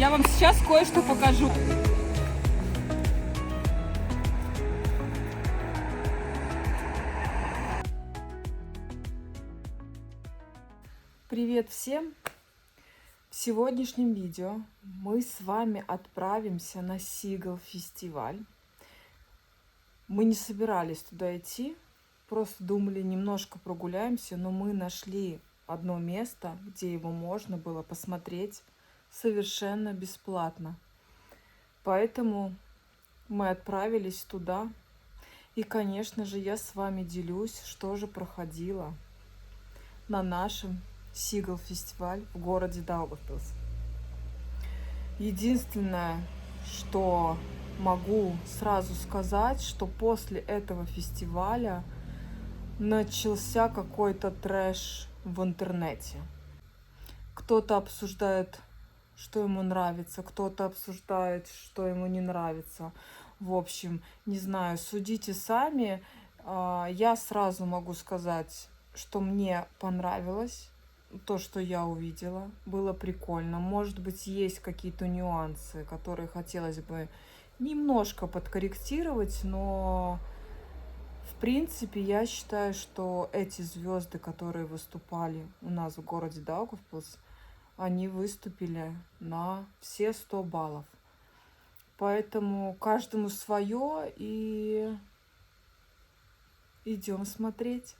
Я вам сейчас кое-что покажу. Привет всем! В сегодняшнем видео мы с вами отправимся на Seagull фестиваль. Мы не собирались туда идти, просто думали немножко прогуляемся, но мы нашли одно место, где его можно было посмотреть совершенно бесплатно. Поэтому мы отправились туда. И, конечно же, я с вами делюсь, что же проходило на нашем Seagull фестиваль в городе Даугавпилс. Единственное, что могу сразу сказать, что после этого фестиваля начался какой-то трэш в интернете. Кто-то обсуждает, что ему нравится, кто-то обсуждает, что ему не нравится. В общем, не знаю, судите сами. Я сразу могу сказать, что мне понравилось то, что я увидела. Было прикольно. Может быть, есть какие-то нюансы, которые хотелось бы немножко подкорректировать, но в принципе я считаю, что эти звезды, которые выступали у нас в городе Даугавпилс, они выступили на все 100 баллов. Поэтому каждому свое, и идем смотреть.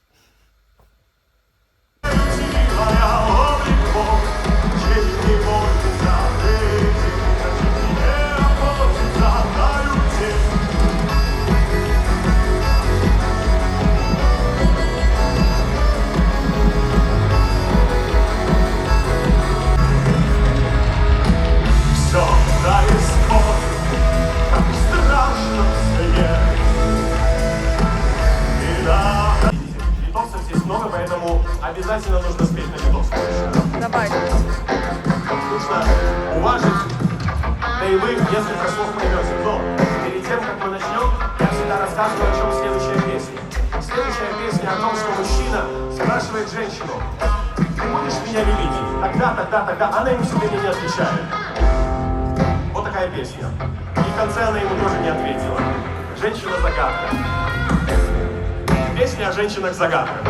Поэтому обязательно нужно спеть на видос. Давай. Нужно уважить, да и вы несколько слов поймете. Но перед тем, как мы начнем, я всегда рассказываю, о чем следующая песня. Следующая песня о том, что мужчина спрашивает женщину: ты будешь меня любить? Тогда. Она ему все время не отвечает. Вот такая песня. И в конце она ему тоже не ответила. Женщина-загадка. Песня о женщинах-загадках.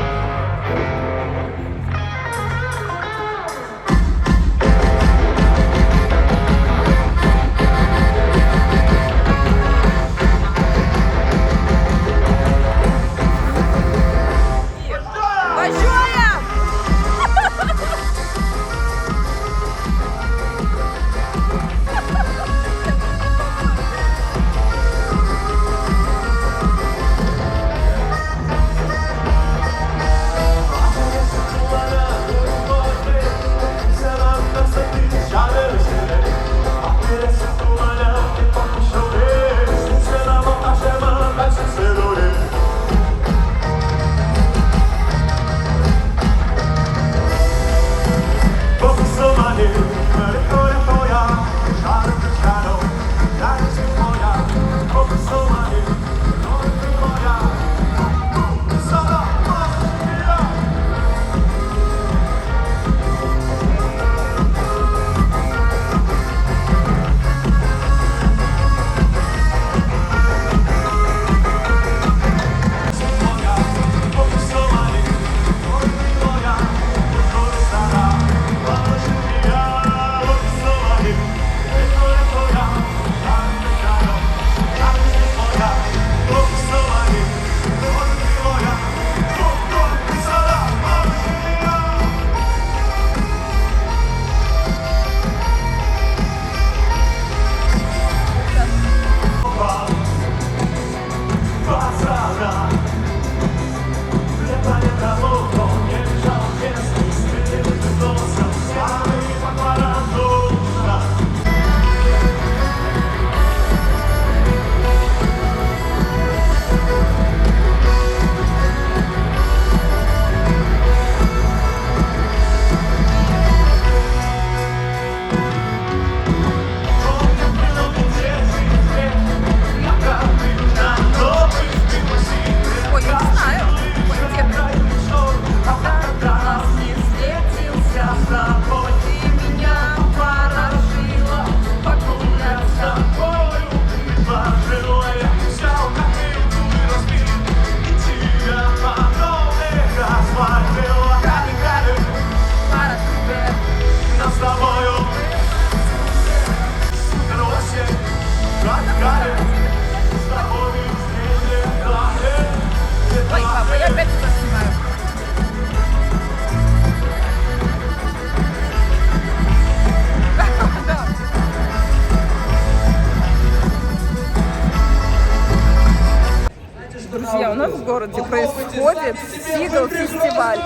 городе происходит Seagull Фестиваль.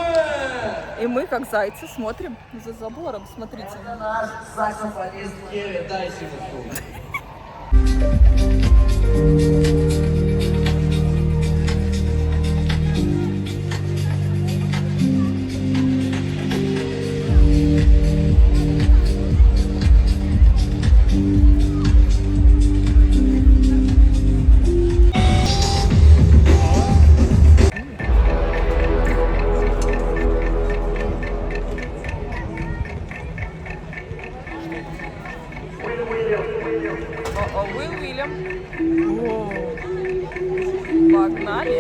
И мы, как зайцы, смотрим за забором. Смотрите. Наш саксофонист Willy, дайте ему стул. William. Погнали.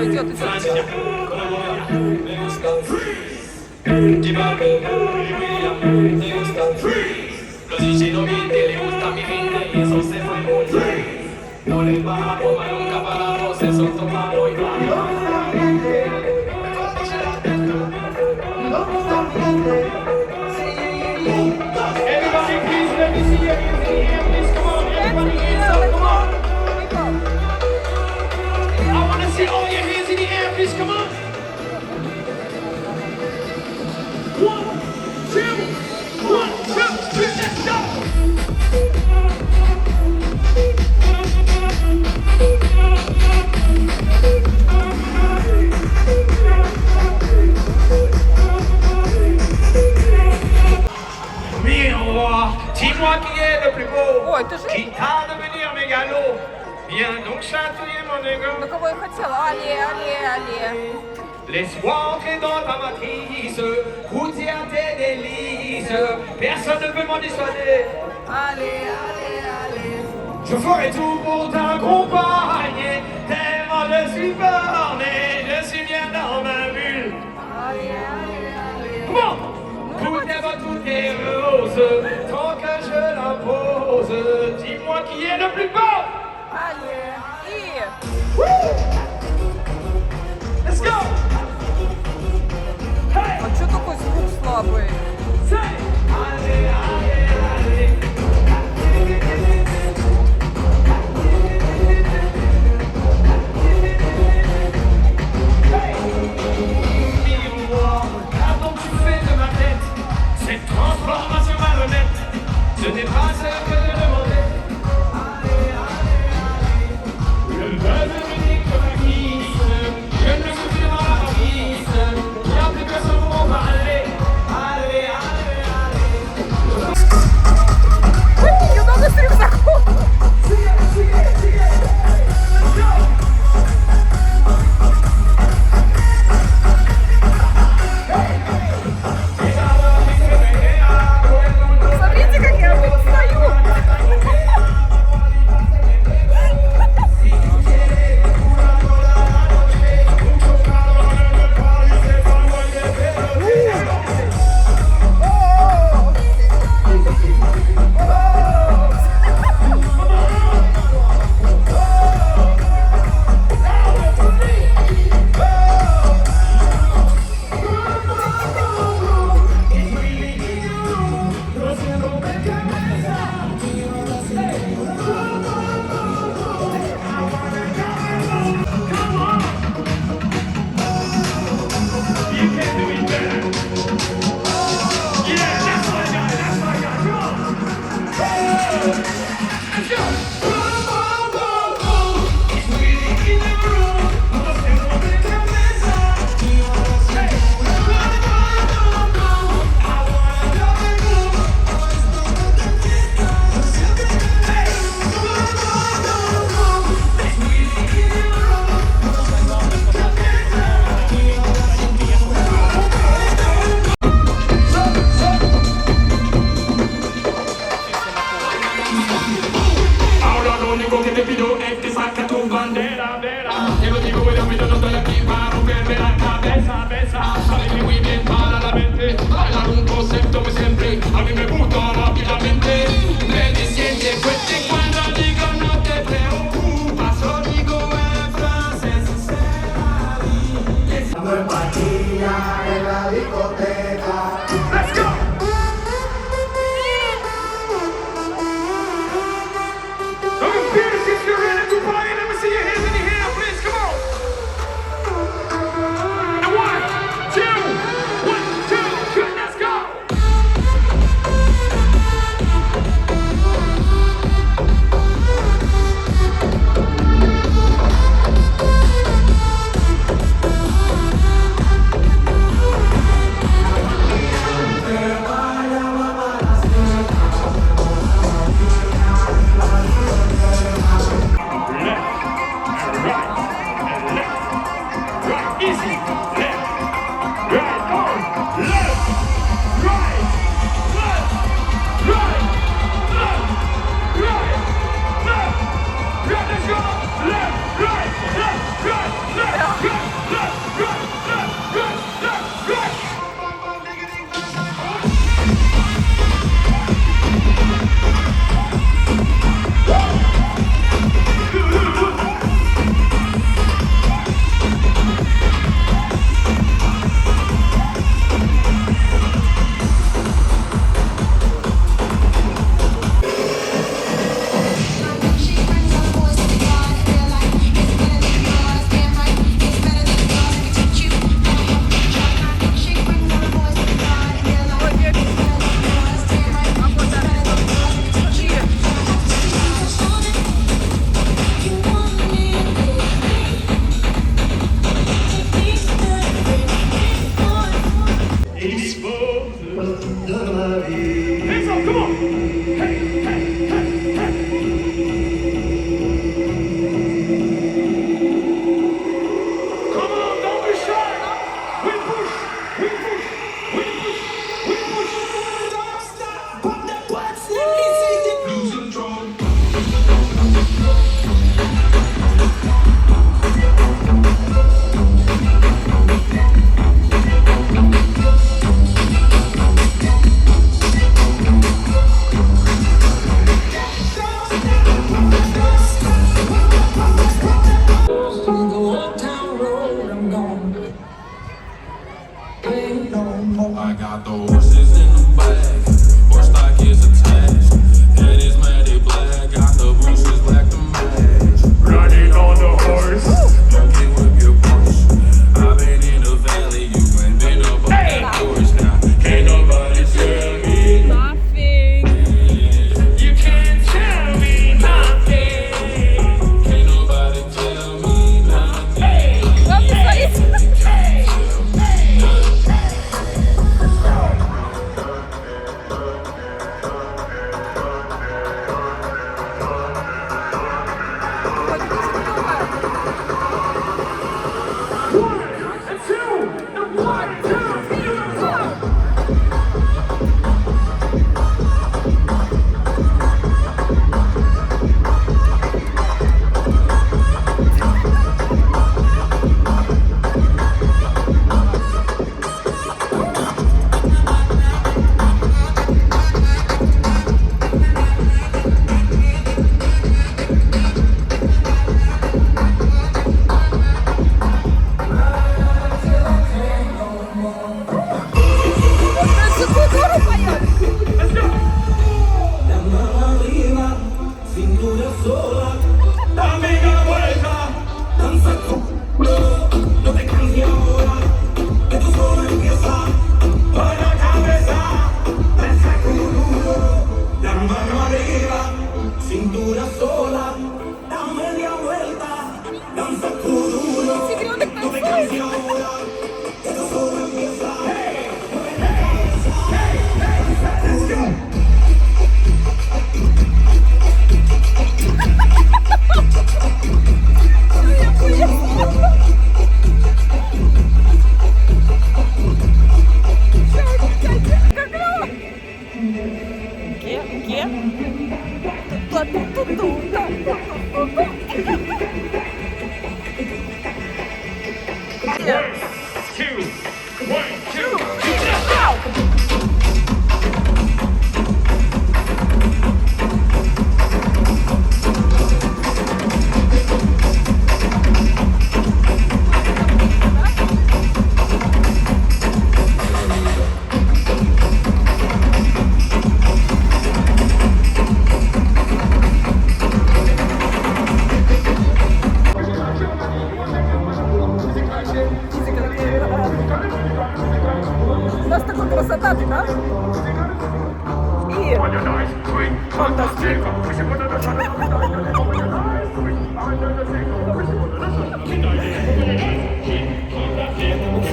Идет, идет. Dis-moi qui est le plus beau, Ой, ты же... qui t'a devenir mégalo. Viens donc chatouiller mon ego. На кого я хотела? Але, але, але. Laisse-moi entrer dans ta matrice, goûter à tes délices. Personne ne peut m'en dissuader. Allez, allez, allez. Je ferai tout pour t'accompagner. Tellement je suis borné, je suis bien dans ma bulle. Allez, allez, allez. Comment? Tout est beau, tout est rose, tant que je l'impose. Dis-moi qui est le plus beau. Allez, и... Let's go! Hey! А чё такой звук слабый? Say! Allez, allez, allez! Hey! Miroir, pardon tu fais de ma tête cette transformation malhonnête. Ce n'est pas ce que je demandais. Allez, allez, allez! Le buzz me dit que ma guise, je ne suis plus dans la valise. Il n'y a plus que ce mot va aller. Allez, allez, allez! Ой, немного с рюкзаком. Смотрите, как я тут стою. Te lo digo, voy a no estoy aquí para romperme la cabeza, besa.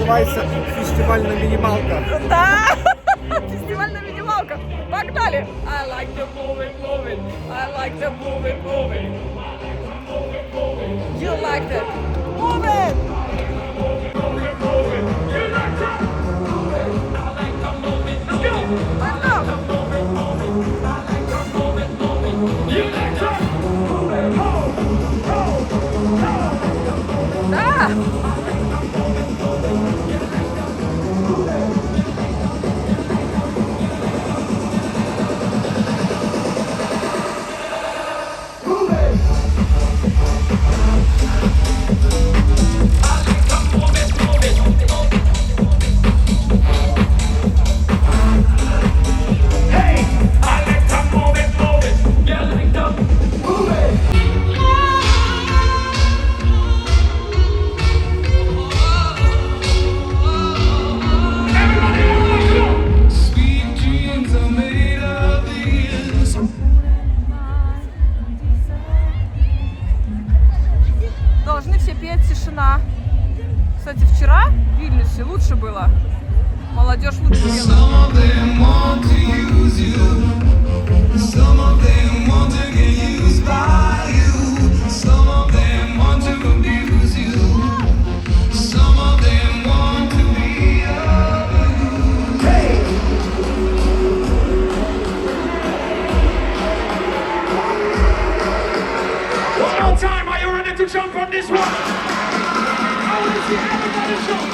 Называется фестиваль на минималках. Да! Фестиваль на минималках. Погнали! I like the moving, moving. I like the moving, moving. You like that? Moving! Let's go! Let's go! Да! Должны все петь «Тишина». Кстати, вчера в Вильнюсе лучше было. Молодежь лучше пела. To jump on this one. I want to see everybody jump.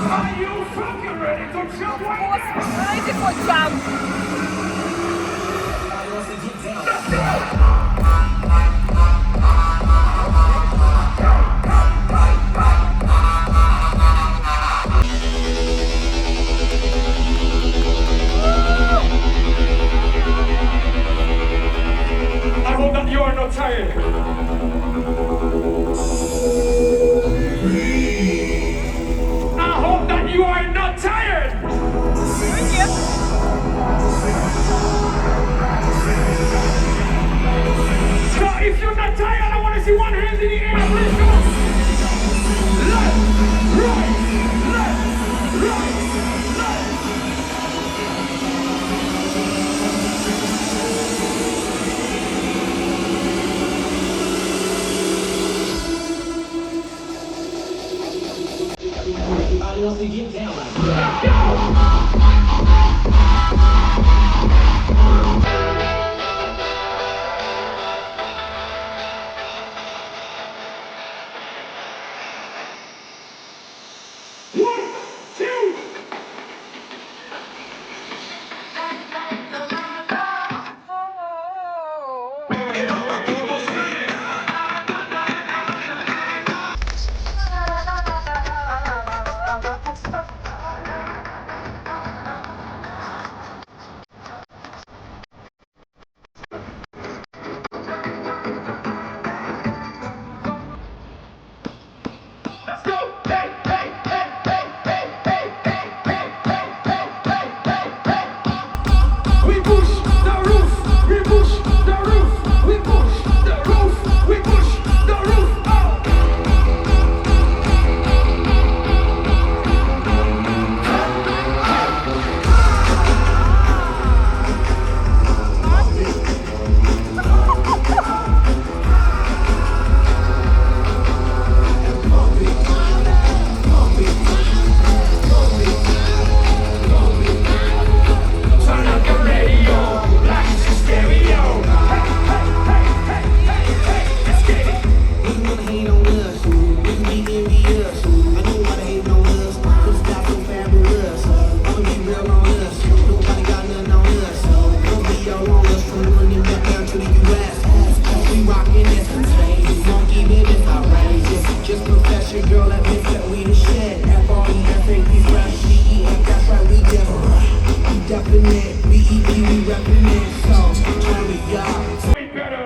Are you fucking ready to jump? Ready for jump. I hope that you are not tired. I hope that you are not tired. So if you're not tired, I want to see one hand in the air. Please come on. Left, right, left, right, left.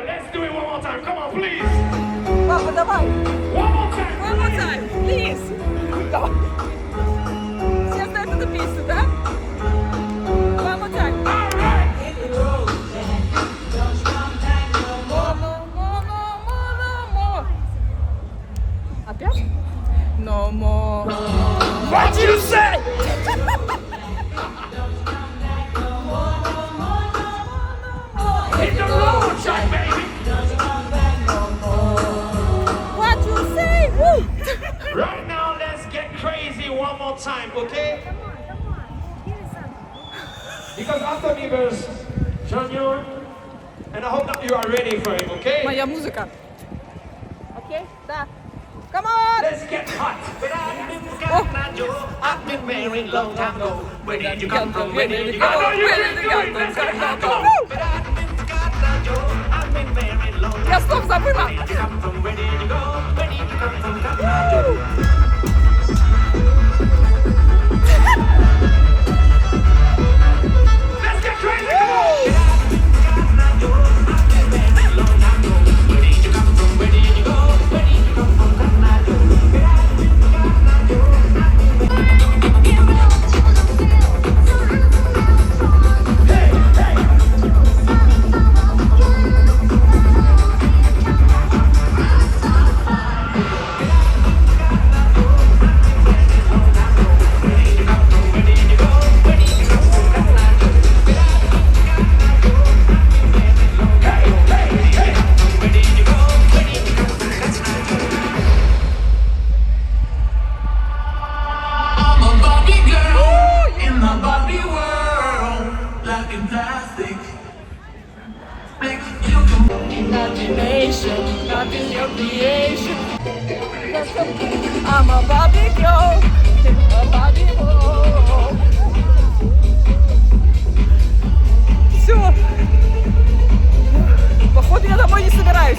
Let's do it one more time. Come on, please. Папа, давай. One more time. One more time, please. Давай. Все знают эту песню, да? One more time. All right. Опять? No more. What you say? Hit the road, Jack, baby. What you say? Woo! Right now, let's get crazy one more time, okay? Because after me there's Newman, and I hope that you are ready for him, okay? Моя музыка. Окей? Да. Come on! Let's get hot. I've been married long time ago. Where did you come from? Where did you go? Where did you go? Let's go. I've been married long time ago. Я слов забыла. Where did you come from? Where did you go? Where did you come from? Woo! Let's get crazy. Come on. I'm a Barbie girl, a Barbie girl. Все. Походу я домой не собираюсь.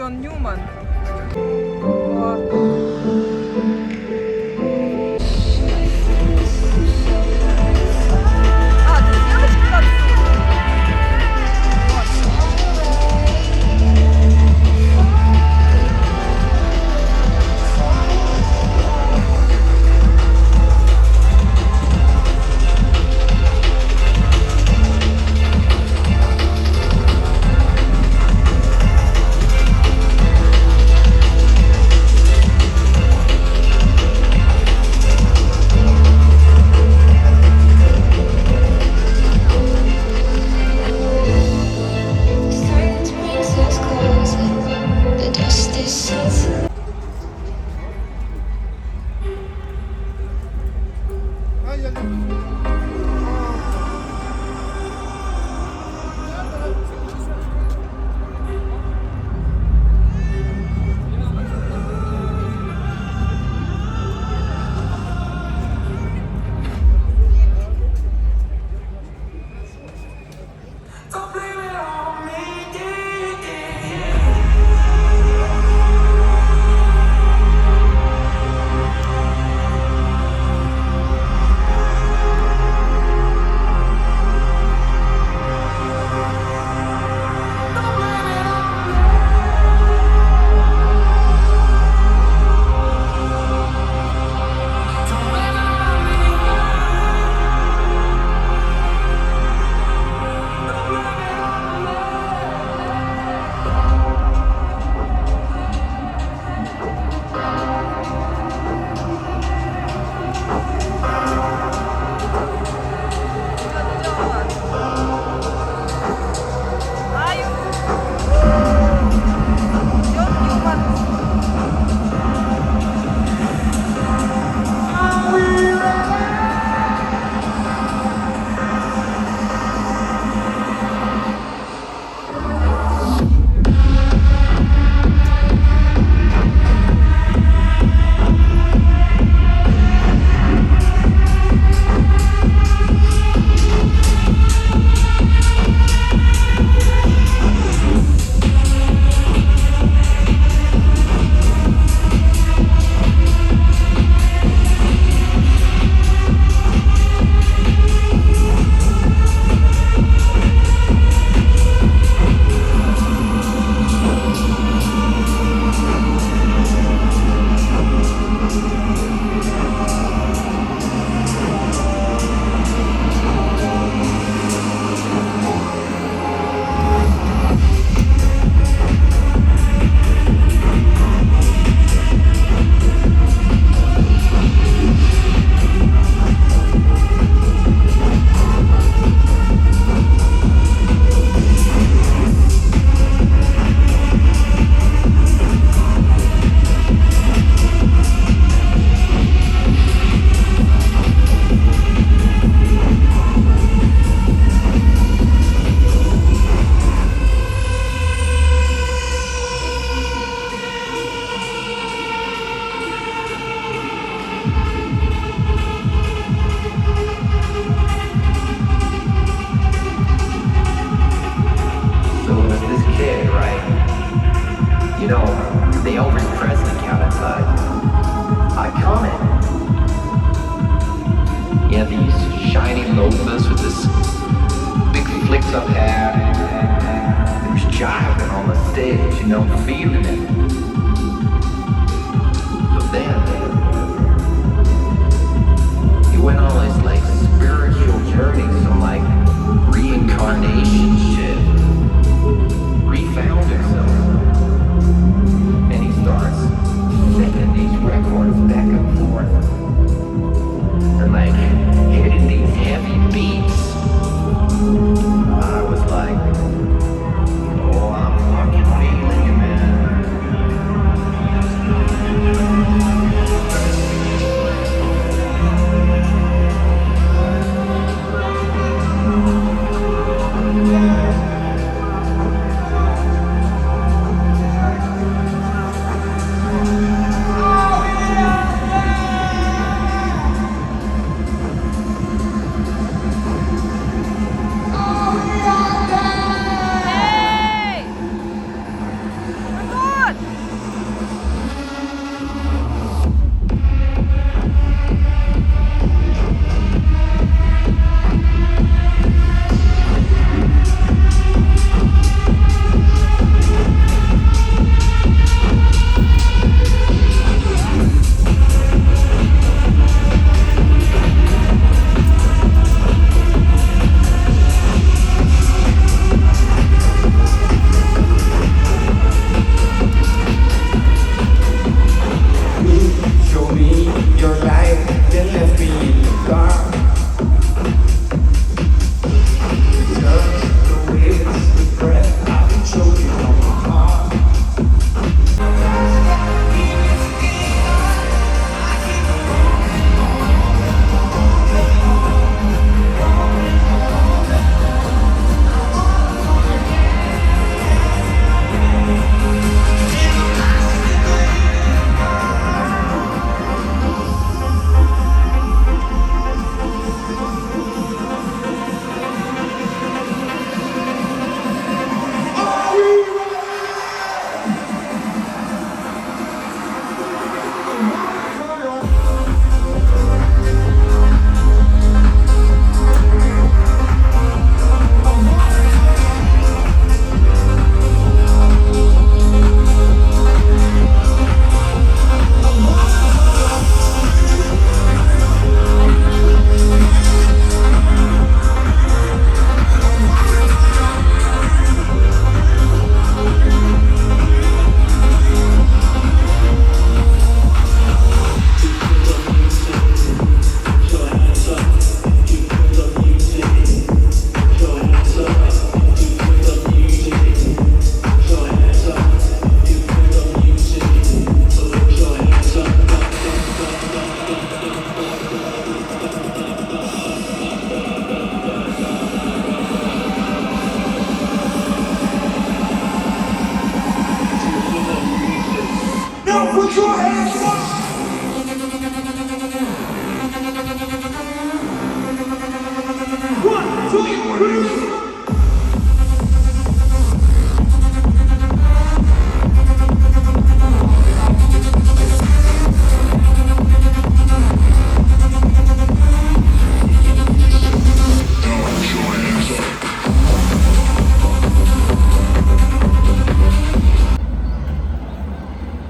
Newman. know, the Elvis Presley count inside. I comment. Yeah, these shiny loafers with this big flicks up hair. They was jiving on the stage, you know, feeling it. But then, he went on this like spiritual journey, some like reincarnation shit. Refound himself. And he starts flicking these records back and forth. And like hitting these heavy beats. I was like, oh, I'm fucking feeling it, man.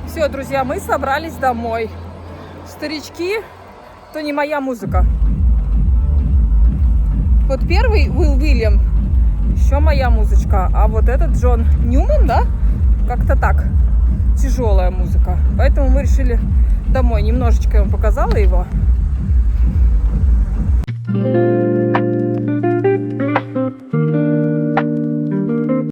Все, друзья, мы собрались домой. Старички, то не моя музыка. Вот первый Willy, еще моя музычка, а вот этот Джон Newman, да, как-то так, тяжелая музыка. Поэтому мы решили домой. Немножечко я вам показала его.